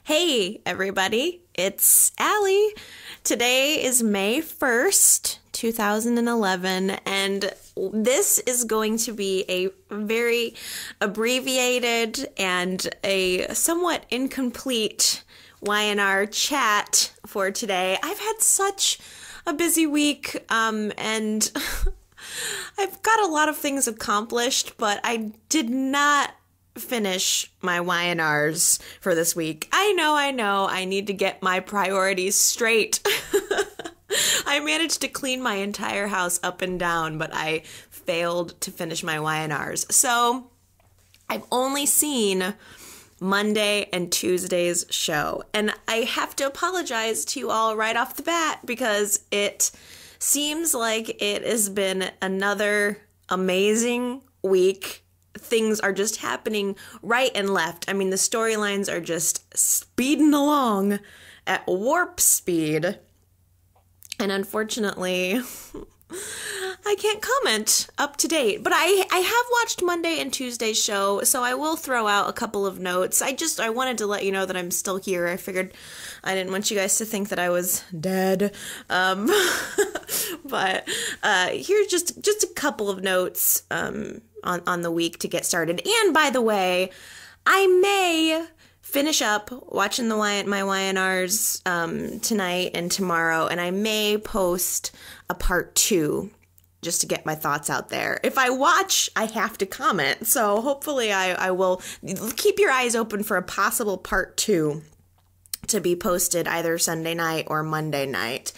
Hey, everybody, it's Allie. Today is May 1st, 2011, and this is going to be a very abbreviated and a somewhat incomplete Y&R chat for today. I've had such a busy week, and I've got a lot of things accomplished, but I did not finish my Y&Rs for this week. I know, I need to get my priorities straight. I managed to clean my entire house up and down, but I failed to finish my Y&Rs. So I've only seen Monday and Tuesday's show, and I have to apologize to you all right off the bat because it seems like it has been another amazing week. Things are just happening right and left. I mean, the storylines are just speeding along at warp speed. And unfortunately, I can't comment up to date. But I have watched Monday and Tuesday's show, so I will throw out a couple of notes. I wanted to let you know that I'm still here. I figured I didn't want you guys to think that I was dead. But here's just a couple of notes on the week to get started. And by the way, I may finish up watching my Y&Rs tonight and tomorrow, and I may post a part 2 just to get my thoughts out there. If I watch, I have to comment, so hopefully I will keep your eyes open for a possible part 2 to be posted either Sunday night or Monday night.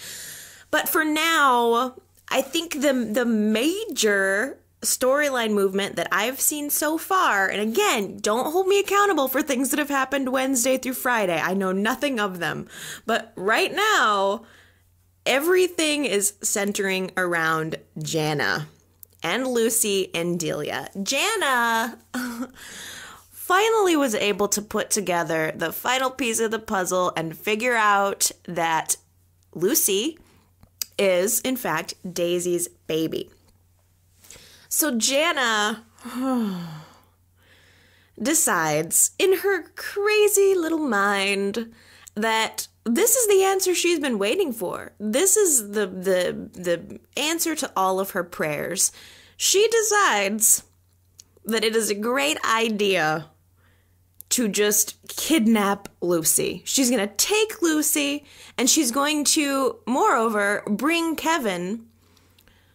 But for now, I think the major storyline movement that I've seen so far, and again, don't hold me accountable for things that have happened Wednesday through Friday. I know nothing of them. But right now, everything is centering around Jana and Lucy and Delia. Jana finally was able to put together the final piece of the puzzle and figure out that Lucy is, in fact, Daisy's baby. So Jana decides in her crazy little mind that this is the answer she's been waiting for. This is the answer to all of her prayers. She decides that it is a great idea to just kidnap Lucy. She's going to take Lucy, and she's going to, moreover, bring Kevin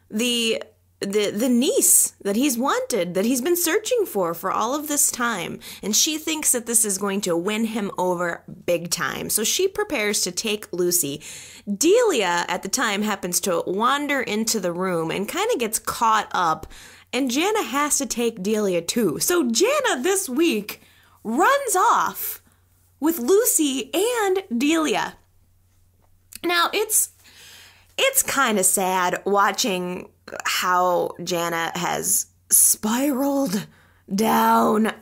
the niece that he's wanted, that he's been searching for all of this time. And she thinks that this is going to win him over big time. So she prepares to take Lucy. Delia, at the time, happens to wander into the room and kind of gets caught up. And Jana has to take Delia too. So Jana this week runs off with Lucy and Delia. Now, it's kind of sad watching how Jana has spiraled down. I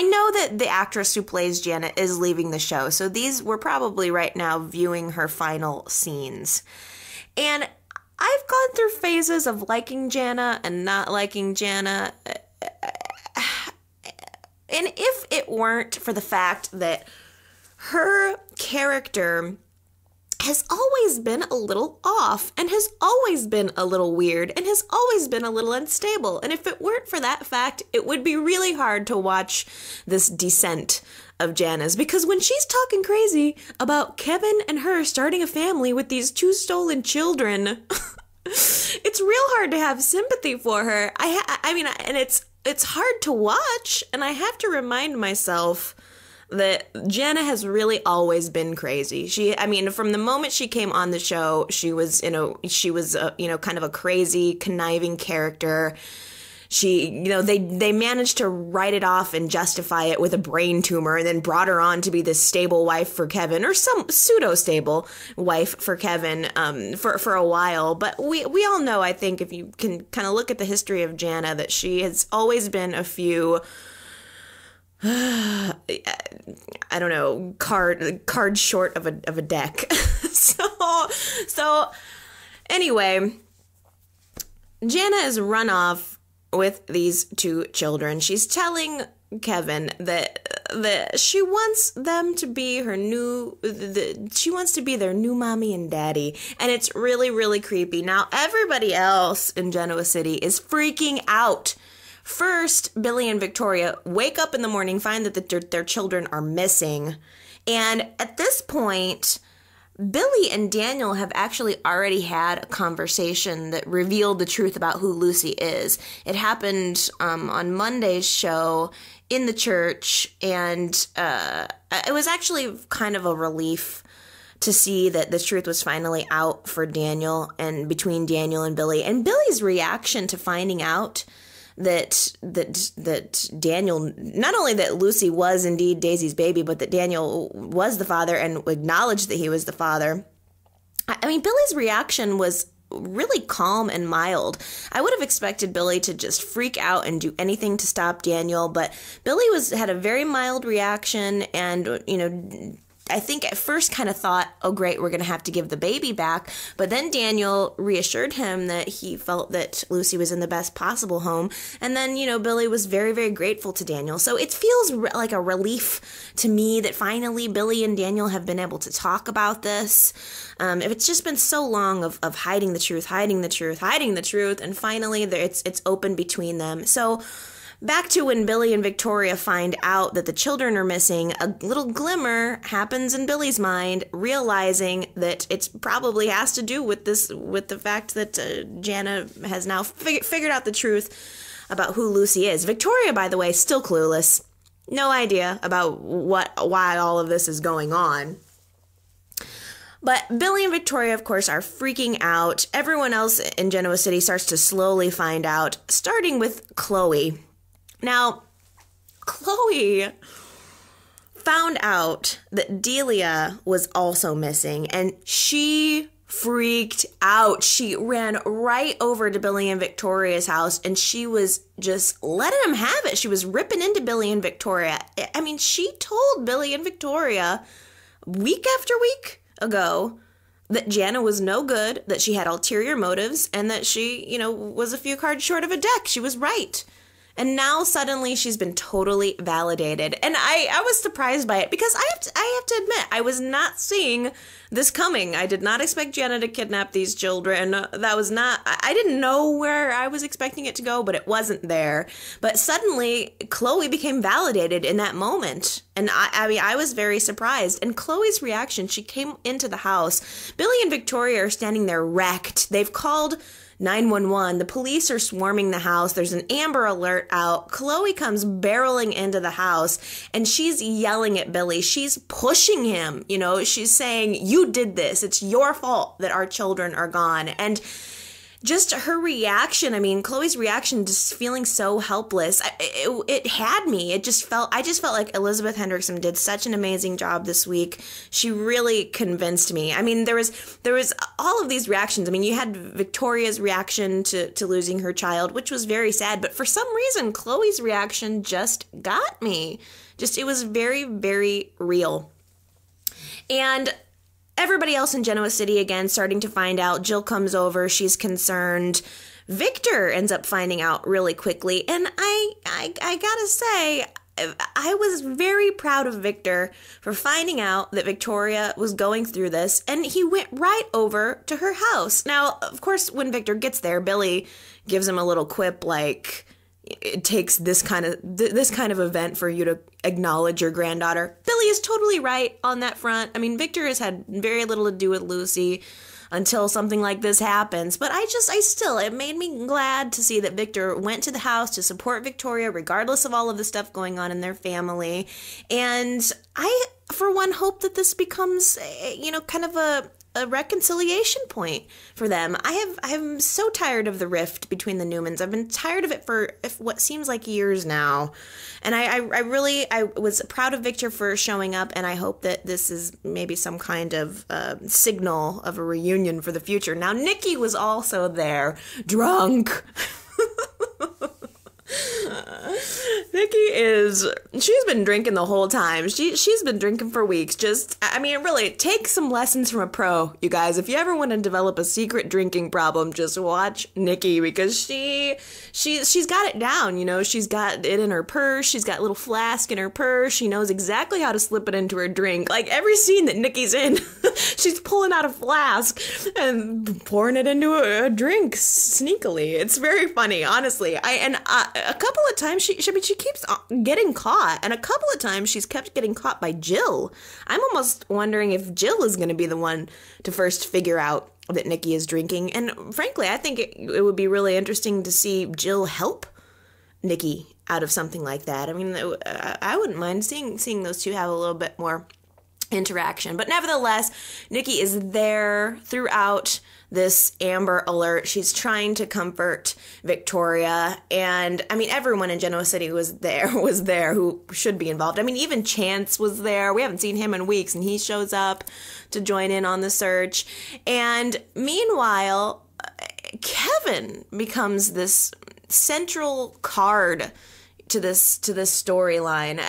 know that the actress who plays Jana is leaving the show, so we're probably right now viewing her final scenes. And I've gone through phases of liking Jana and not liking Jana. And if it weren't for the fact that her character has always been a little off and has always been a little weird and has always been a little unstable. And if it weren't for that fact, it would be really hard to watch this descent of Jana's, because when she's talking crazy about Kevin and her starting a family with these 2 stolen children, it's real hard to have sympathy for her. And it's hard to watch, and I have to remind myself that Jana has really always been crazy. From the moment she came on the show, she was kind of a crazy, conniving character. They managed to write it off and justify it with a brain tumor, and then brought her on to be this stable wife for Kevin, or some pseudo-stable wife for Kevin, for a while. But we all know, I think, if you can kind of look at the history of Jana, that she has always been a few, I don't know, card short of a deck. So anyway, Jana is run off with these 2 children. She's telling Kevin that that she wants them to be she wants to be their new mommy and daddy. And it's really, really creepy. Now, everybody else in Genoa City is freaking out. First, Billy and Victoria wake up in the morning, find that their children are missing. And at this point, Billy and Daniel have actually already had a conversation that revealed the truth about who Lucy is. It happened on Monday's show in the church, and it was actually kind of a relief to see that the truth was finally out for Daniel and between Daniel and Billy. And Billy's reaction to finding out that Daniel, not only that Lucy was indeed Daisy's baby, but that Daniel was the father and acknowledged that he was the father. I mean, Billy's reaction was really calm and mild. I would have expected Billy to just freak out and do anything to stop Daniel, but Billy had a very mild reaction, and, you know, I think at first kind of thought, oh, great, we're going to have to give the baby back. But then Daniel reassured him that he felt that Lucy was in the best possible home. And then, you know, Billy was very, very grateful to Daniel. So it feels like a relief to me that finally Billy and Daniel have been able to talk about this. If it's just been so long of hiding the truth, and finally it's open between them. So back to when Billy and Victoria find out that the children are missing, a little glimmer happens in Billy's mind, realizing that it probably has to do with the fact that Jana has now figured out the truth about who Lucy is. Victoria, by the way, still clueless. No idea about why all of this is going on. But Billy and Victoria, of course, are freaking out. Everyone else in Genoa City starts to slowly find out, starting with Chloe. Now, Chloe found out that Delia was also missing, and she freaked out. She ran right over to Billy and Victoria's house, and she was just letting them have it. She was ripping into Billy and Victoria. I mean, she told Billy and Victoria week after week ago that Jana was no good, that she had ulterior motives, and that she, you know, was a few cards short of a deck. She was right. And now suddenly she's been totally validated. And I was surprised by it because I have to admit, I was not seeing this coming. I did not expect Jana to kidnap these children. That was not, I didn't know where I was expecting it to go, but it wasn't there. But suddenly Chloe became validated in that moment. And I mean, I was very surprised. And Chloe's reaction, she came into the house. Billy and Victoria are standing there wrecked. They've called 911. The police are swarming the house. There's an Amber Alert out. Chloe comes barreling into the house, and she's yelling at Billy. She's pushing him. You know, she's saying, you did this. It's your fault that our children are gone. And just her reaction, I mean, Chloe's reaction, just feeling so helpless, it had me. I just felt like Elizabeth Hendrickson did such an amazing job this week. She really convinced me. I mean, there was all of these reactions. I mean, you had Victoria's reaction to losing her child, which was very sad, but for some reason, Chloe's reaction just got me. It was very, very real. And everybody else in Genoa City, again, starting to find out. Jill comes over. She's concerned. Victor ends up finding out really quickly. And I gotta say, I was very proud of Victor for finding out that Victoria was going through this. And he went right over to her house. Now, of course, when Victor gets there, Billy gives him a little quip like, it takes this kind of event for you to acknowledge your granddaughter. Billy is totally right on that front. I mean, Victor has had very little to do with Lucy until something like this happens. But it made me glad to see that Victor went to the house to support Victoria, regardless of all of the stuff going on in their family. And I, for one, hope that this becomes, kind of a reconciliation point for them. I'm so tired of the rift between the Newmans. I've been tired of it for what seems like years now. And I was proud of Victor for showing up, and I hope that this is maybe some kind of signal of a reunion for the future. Now, Nikki was also there, drunk. She's been drinking the whole time. She's been drinking for weeks. Really, take some lessons from a pro, you guys. If you ever want to develop a secret drinking problem, just watch Nikki, because she's got it down, She's got it in her purse. She's got a little flask in her purse. She knows exactly how to slip it into her drink. Like, every scene that Nikki's in, she's pulling out a flask and pouring it into a drink sneakily. It's very funny, honestly. A couple of times she keeps getting caught, and a couple of times she's kept getting caught by Jill. I'm almost wondering if Jill is going to be the one to first figure out that Nikki is drinking. And frankly, I think it would be really interesting to see Jill help Nikki out of something like that. I mean, I wouldn't mind seeing those two have a little bit more interaction. But nevertheless, Nikki is there throughout this Amber Alert. She's trying to comfort Victoria, and everyone in Genoa City was there who should be involved. Even Chance was there. We haven't seen him in weeks, and he shows up to join in on the search. And meanwhile, Kevin becomes this central card to this storyline.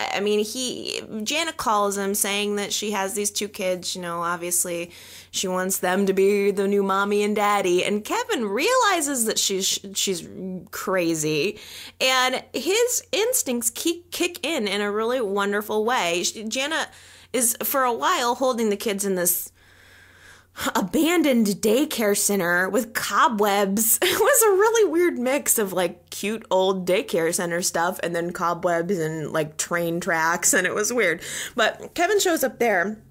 Jana calls him saying that she has these two kids, obviously she wants them to be the new mommy and daddy, and Kevin realizes that she's crazy, and his instincts kick in a really wonderful way. Jana is for a while holding the kids in this abandoned daycare center with cobwebs. It was a really weird mix of like cute old daycare center stuff and then cobwebs and like train tracks, and it was weird. But Kevin shows up there.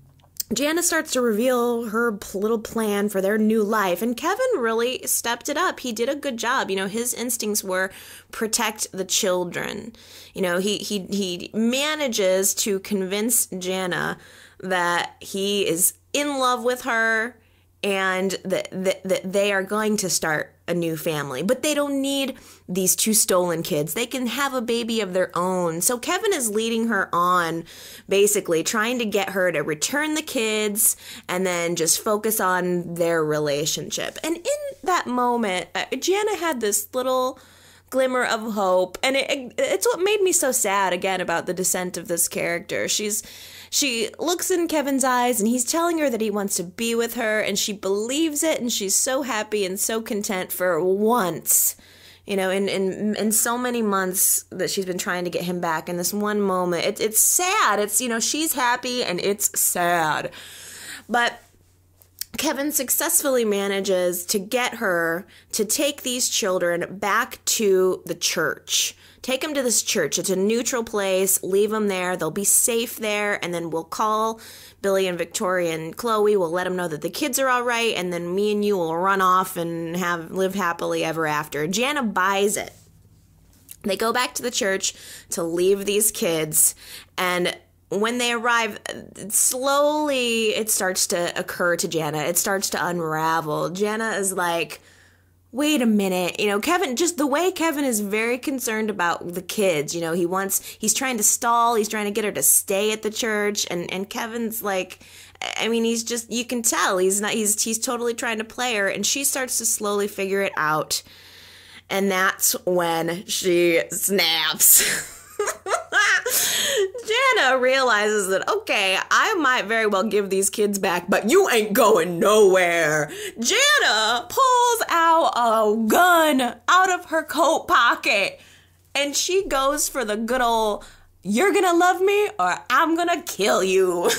Jana starts to reveal her little plan for their new life, and Kevin really stepped it up. He did a good job. His instincts were protect the children. He manages to convince Jana that he is in love with her and that they are going to start a new family. But they don't need these two stolen kids. They can have a baby of their own. So Kevin is leading her on, basically trying to get her to return the kids and then just focus on their relationship. And in that moment, Jana had this little glimmer of hope, and it's what made me so sad again about the descent of this character. She looks in Kevin's eyes, and he's telling her that he wants to be with her, and she believes it, and she's so happy and so content for once, in so many months that she's been trying to get him back. In this one moment, it's sad. It's, she's happy and it's sad. But Kevin successfully manages to get her to take these children back to the church. Take them to this church. It's a neutral place. Leave them there. They'll be safe there. And then we'll call Billy and Victoria and Chloe. We'll let them know that the kids are all right. And then me and you will run off and live happily ever after. Jana buys it. They go back to the church to leave these kids. And when they arrive, slowly it starts to occur to Jana. It starts to unravel. Jana is like, wait a minute, Kevin, just the way Kevin is very concerned about the kids, he's trying to stall, he's trying to get her to stay at the church, and Kevin's like, you can tell he's totally trying to play her, and she starts to slowly figure it out, and that's when she snaps. Jana realizes that, okay, I might very well give these kids back, but you ain't going nowhere. Jana pulls out a gun out of her coat pocket, and she goes for the good old, you're gonna love me or I'm gonna kill you.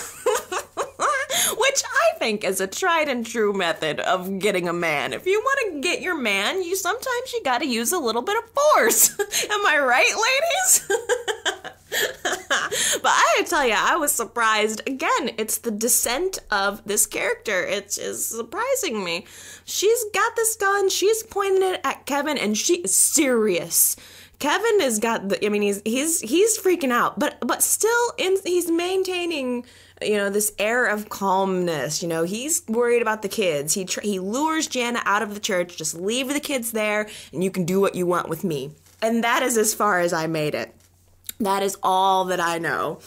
Which I think is a tried and true method of getting a man. If you want to get your man, sometimes you gotta use a little bit of force. Am I right, ladies? But I gotta tell you, I was surprised. Again, it's the descent of this character. It is surprising me. She's got this gun, she's pointing it at Kevin, and she is serious. Kevin has got he's freaking out, but still he's maintaining, this air of calmness. He's worried about the kids. He lures Jana out of the church. Just leave the kids there, and you can do what you want with me. And that is as far as I made it. That is all that I know.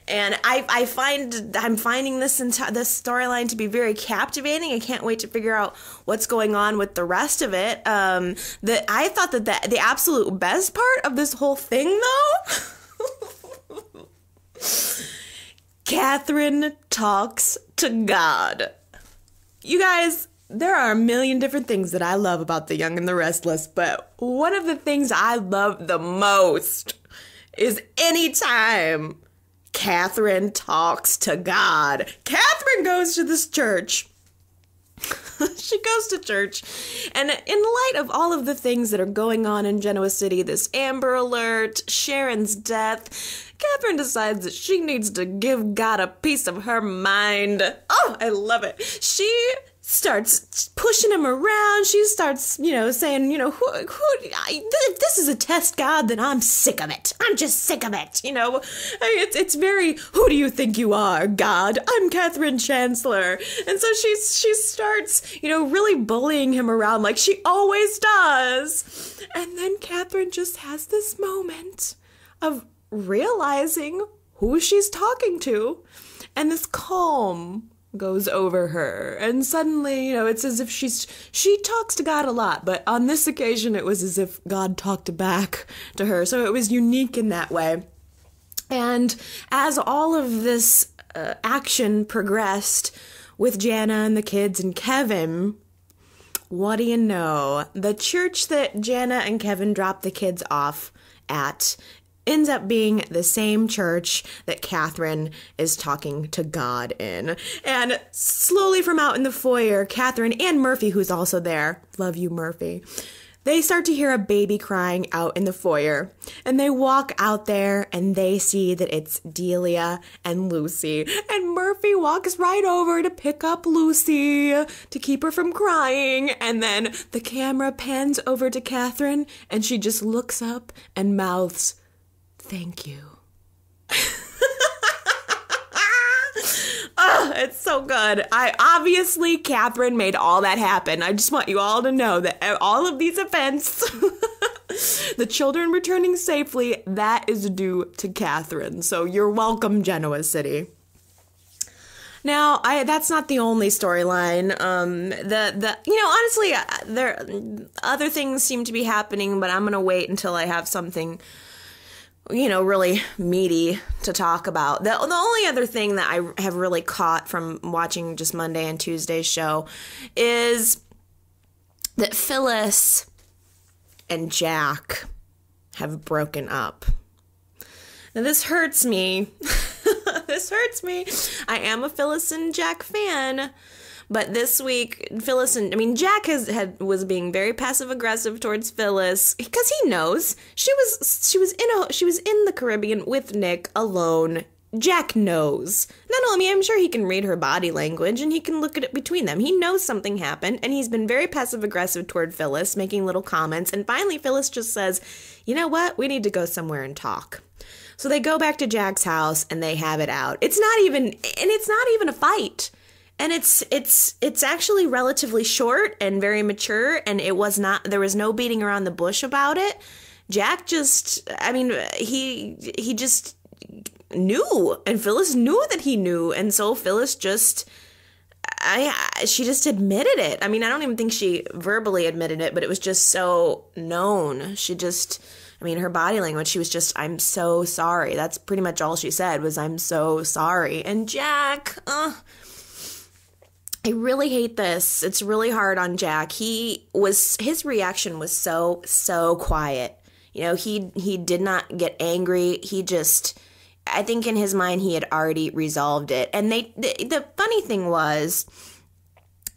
And I'm finding this storyline to be very captivating. I can't wait to figure out what's going on with the rest of it. I thought that the absolute best part of this whole thing, though, Katherine talks to God. You guys, there are a million different things that I love about The Young and the Restless, but one of the things I love the most is anytime Katherine talks to God. Katherine goes to this church. She goes to church, and in light of all of the things that are going on in Genoa City, this Amber Alert, Sharon's death, Katherine decides that she needs to give God a piece of her mind. Oh, I love it. She starts pushing him around. She starts, saying, if this is a test, God, then I'm sick of it. I'm just sick of it. It's very, who do you think you are, God? I'm Katherine Chancellor. And so she starts, really bullying him around like she always does. And then Katherine just has this moment of realizing who she's talking to, and this calm goes over her, and suddenly, it's as if she talks to God a lot, but on this occasion it was as if God talked back to her, so it was unique in that way. And as all of this action progressed with Jana and the kids and Kevin, what do you know? The church that Jana and Kevin dropped the kids off at ends up being the same church that Katherine is talking to God in. And slowly from out in the foyer, Katherine and Murphy, who's also there, love you, Murphy, they start to hear a baby crying out in the foyer. And they walk out there and they see that it's Delia and Lucy. And Murphy walks right over to pick up Lucy to keep her from crying. And then the camera pans over to Katherine and she just looks up and mouths, "Thank you." Oh, it's so good. Obviously, Katherine made all that happen. I just want you all to know that all of these events, the children returning safely, that is due to Katherine. So you're welcome, Genoa City. Now, that's not the only storyline. Honestly, other things seem to be happening, but I'm gonna wait until I have something really meaty to talk about. The only other thing that I have really caught from watching just Monday and Tuesday's show is that Phyllis and Jack have broken up. Now, this hurts me. This hurts me. I am a Phyllis and Jack fan. But this week, Jack was being very passive aggressive towards Phyllis because he knows she was in the Caribbean with Nick alone. Jack knows. Not only, I'm sure he can read her body language and he can look at it between them. He knows something happened, and he's been very passive aggressive toward Phyllis, making little comments. And finally, Phyllis just says, "You know what? We need to go somewhere and talk." So they go back to Jack's house and they have it out. It's not even a fight. And it's actually relatively short and very mature, and there was no beating around the bush about it. Jack just, he just knew, and Phyllis knew that he knew, and so Phyllis she just admitted it. I don't even think she verbally admitted it, but it was just so known. Her body language, she was just, "I'm so sorry." That's pretty much all she said was, "I'm so sorry." And Jack, I really hate this. It's really hard on Jack. His reaction was so quiet. He did not get angry. I think in his mind he had already resolved it. And the funny thing was,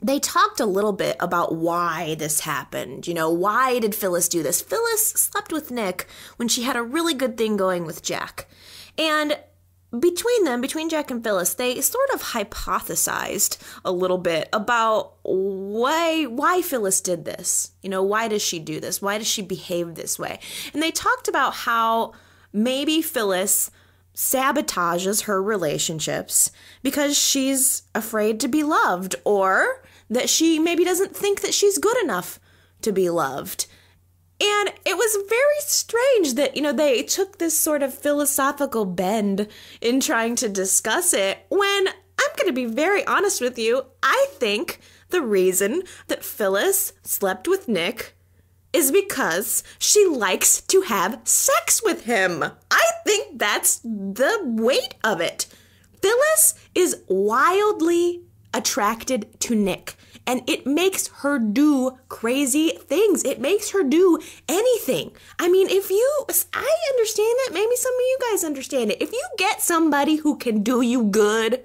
they talked a little bit about why this happened. Why did Phyllis do this? Phyllis slept with Nick when she had a really good thing going with Jack. And between Jack and Phyllis, they sort of hypothesized a little bit about why Phyllis did this. Why does she do this? Why does she behave this way? And they talked about how maybe Phyllis sabotages her relationships because she's afraid to be loved, or that she maybe doesn't think that she's good enough to be loved. And it was very strange that, they took this sort of philosophical bend in trying to discuss it, when I'm going to be very honest with you, I think the reason that Phyllis slept with Nick is because she likes to have sex with him. I think that's the weight of it. Phyllis is wildly attracted to Nick, and it makes her do crazy things. It makes her do anything. I mean, I understand it. Maybe some of you guys understand it. If you get somebody who can do you good,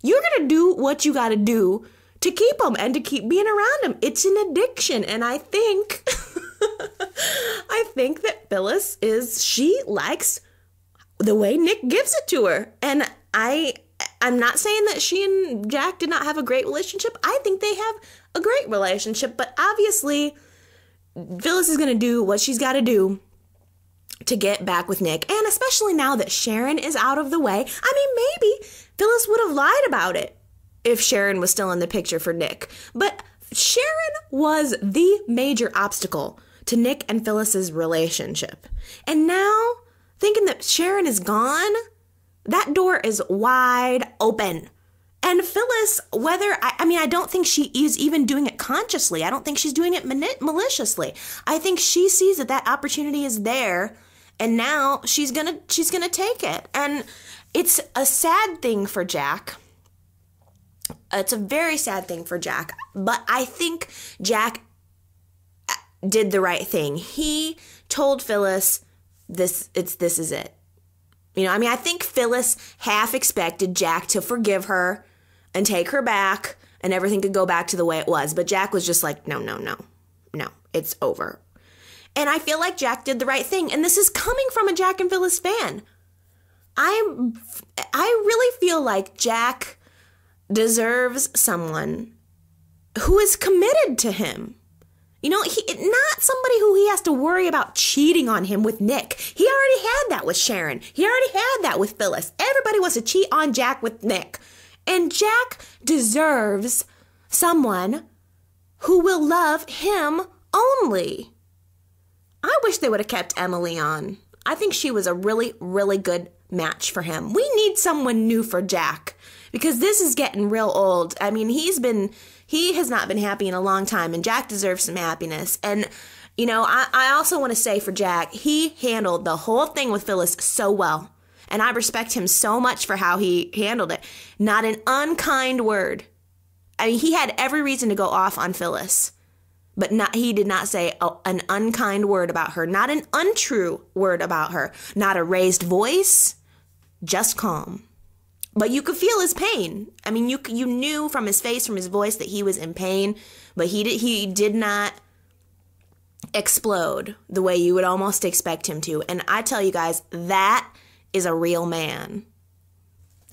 you're going to do what you got to do to keep them and to keep being around them. It's an addiction. And I think, I think that Phyllis she likes the way Nick gives it to her. And I'm not saying that she and Jack did not have a great relationship. I think they have a great relationship, but obviously Phyllis is going to do what she's got to do to get back with Nick. And especially now that Sharon is out of the way. I mean, maybe Phyllis would have lied about it if Sharon was still in the picture for Nick. But Sharon was the major obstacle to Nick and Phyllis's relationship. And now, thinking that Sharon is gone, that door is wide open. And Phyllis, I don't think she is even doing it consciously. I don't think she's doing it maliciously. I think she sees that opportunity is there, and now she's gonna take it. And it's a sad thing for Jack. It's a very sad thing for Jack. But I think Jack did the right thing. He told Phyllis, this is it. I think Phyllis half expected Jack to forgive her and take her back and everything could go back to the way it was. But Jack was just like, no, it's over. And I feel like Jack did the right thing. And this is coming from a Jack and Phyllis fan. I really feel like Jack deserves someone who is committed to him. Not somebody who he has to worry about cheating on him with Nick. He already had that with Sharon. He already had that with Phyllis. Everybody wants to cheat on Jack with Nick. And Jack deserves someone who will love him only. I wish they would have kept Emily on. I think she was a really, really good match for him. We need someone new for Jack because this is getting real old. I mean, he has not been happy in a long time, and Jack deserves some happiness. And, I also want to say for Jack, he handled the whole thing with Phyllis so well. And I respect him so much for how he handled it. Not an unkind word. I mean, he had every reason to go off on Phyllis. But he did not say an unkind word about her. Not an untrue word about her. Not a raised voice. Just calm. But you could feel his pain. I mean, you knew from his face, from his voice that he was in pain. But he did not explode the way you would almost expect him to. And I tell you guys, that is a real man.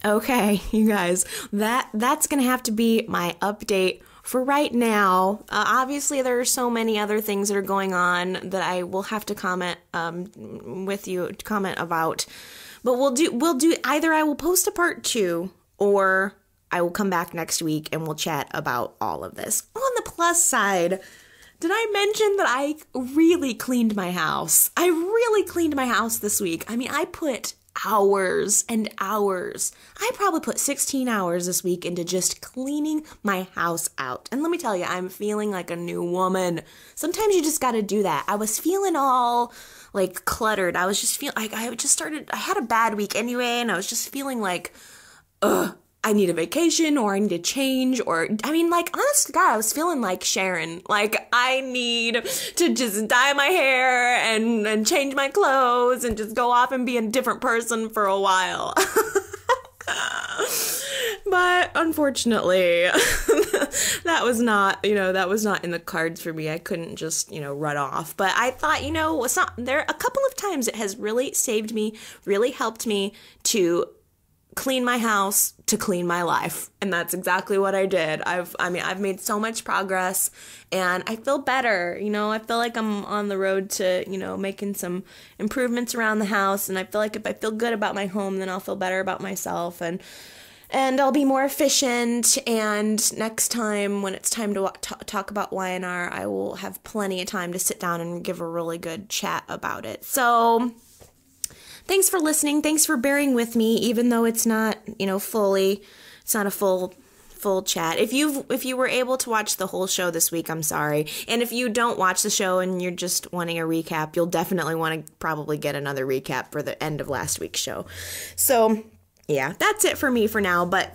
Okay, you guys, that's going to have to be my update for right now. Obviously, there are so many other things that are going on that I will have to comment about. But we'll do either I will post a part 2 or I will come back next week and we'll chat about all of this. On the plus side, did I mention that I really cleaned my house? I really cleaned my house this week. I mean, I put hours and hours. I probably put 16 hours this week into just cleaning my house out. And let me tell you, I'm feeling like a new woman. Sometimes you just got to do that. I was feeling all like cluttered. I was just feeling like I had a bad week anyway, and I was just feeling like, I need a vacation or I need a change honest to God, I was feeling like Sharon. Like, I need to just dye my hair and change my clothes and just go off and be a different person for a while. But unfortunately, that was not in the cards for me. I couldn't just, run off. But I thought, there a couple of times it has really saved me, really helped me to clean my house, to clean my life. And that's exactly what I did. I've made so much progress and I feel better. I feel like I'm on the road to, making some improvements around the house. And I feel like if I feel good about my home, then I'll feel better about myself and I'll be more efficient. And next time when it's time to talk about Y&R, I will have plenty of time to sit down and give a really good chat about it. So thanks for listening. Thanks for bearing with me, even though it's not, it's not a full full chat. If you were able to watch the whole show this week, I'm sorry. And if you don't watch the show and you're just wanting a recap, you'll definitely want to probably get another recap for the end of last week's show. So, yeah, that's it for me for now, but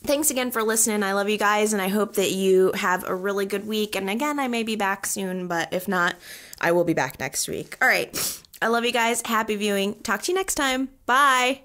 thanks again for listening. I love you guys, and I hope that you have a really good week. And again, I may be back soon, but if not, I will be back next week. All right. I love you guys. Happy viewing. Talk to you next time. Bye.